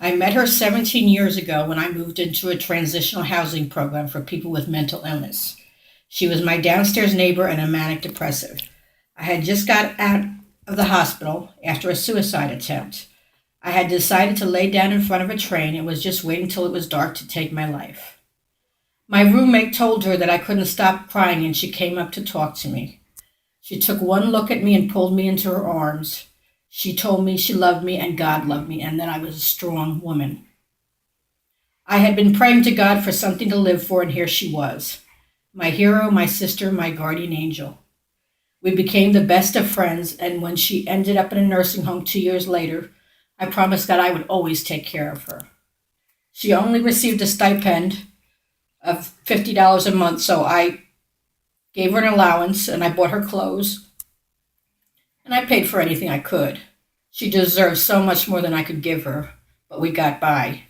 I met her 17 years ago when I moved into a transitional housing program for people with mental illness. She was my downstairs neighbor and a manic depressive. I had just got out of the hospital after a suicide attempt. I had decided to lay down in front of a train and was just waiting till it was dark to take my life. My roommate told her that I couldn't stop crying and she came up to talk to me. She took one look at me and pulled me into her arms. She told me she loved me and God loved me and that I was a strong woman. I had been praying to God for something to live for, and here she was. My hero, my sister, my guardian angel. We became the best of friends, and when she ended up in a nursing home 2 years later, I promised God I would always take care of her. She only received a stipend of $50 a month, so I gave her an allowance and I bought her clothes and I paid for anything I could. She deserved so much more than I could give her, but we got by.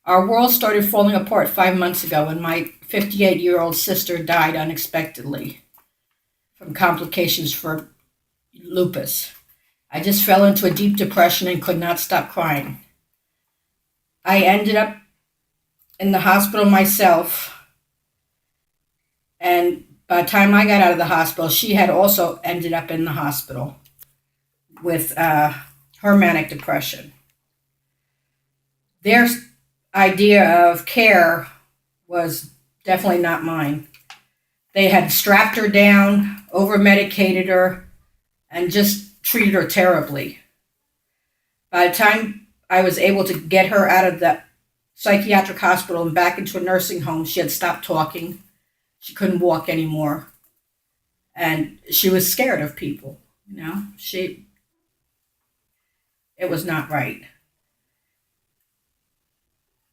Our world started falling apart 5 months ago when my 58-year-old sister died unexpectedly from complications for lupus. I just fell into a deep depression and could not stop crying. I ended up in the hospital myself, and by the time I got out of the hospital, she had also ended up in the hospital with her manic depression. Their idea of care was definitely not mine. They had strapped her down, over medicated her, and just treated her terribly. By the time I was able to get her out of the psychiatric hospital and back into a nursing home, she had stopped talking. She couldn't walk anymore. And she was scared of people, it was not right.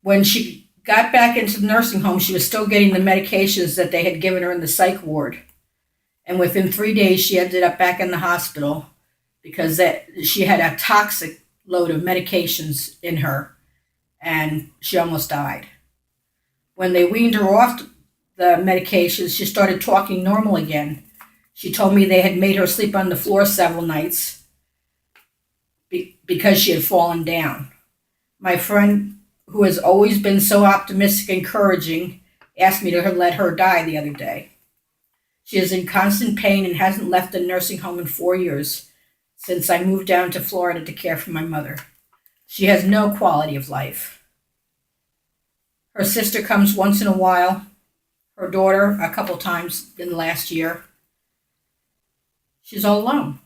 When she got back into the nursing home, she was still getting the medications that they had given her in the psych ward. And within 3 days, she ended up back in the hospital because she had a toxic load of medications in her, and she almost died. When they weaned her off the medications, she started talking normal again. She told me they had made her sleep on the floor several nights because she had fallen down. My friend, who has always been so optimistic and encouraging, asked me to let her die the other day. She is in constant pain and hasn't left the nursing home in 4 years since I moved down to Florida to care for my mother. She has no quality of life. Her sister comes once in a while, her daughter a couple times in the last year. She's all alone.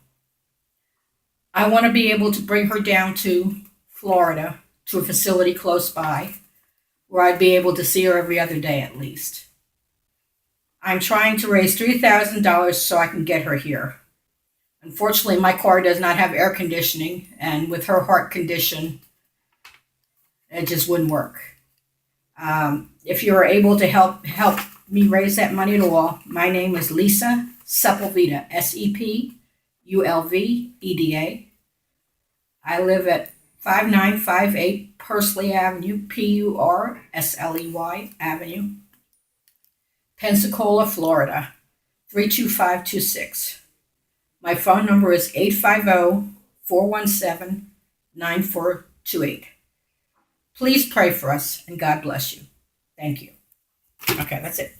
I want to be able to bring her down to Florida to a facility close by where I'd be able to see her every other day at least. I'm trying to raise $3,000 so I can get her here. Unfortunately, my car does not have air conditioning, and with her heart condition, it just wouldn't work. If you're able to help me raise that money at all, my name is Lisa Sepulveda, Sepulveda. I live at 5958 Pursley Avenue, Pursley Avenue, Pensacola, Florida, 32526. My phone number is 850-417-9428. Please pray for us, and God bless you. Thank you. Okay, that's it.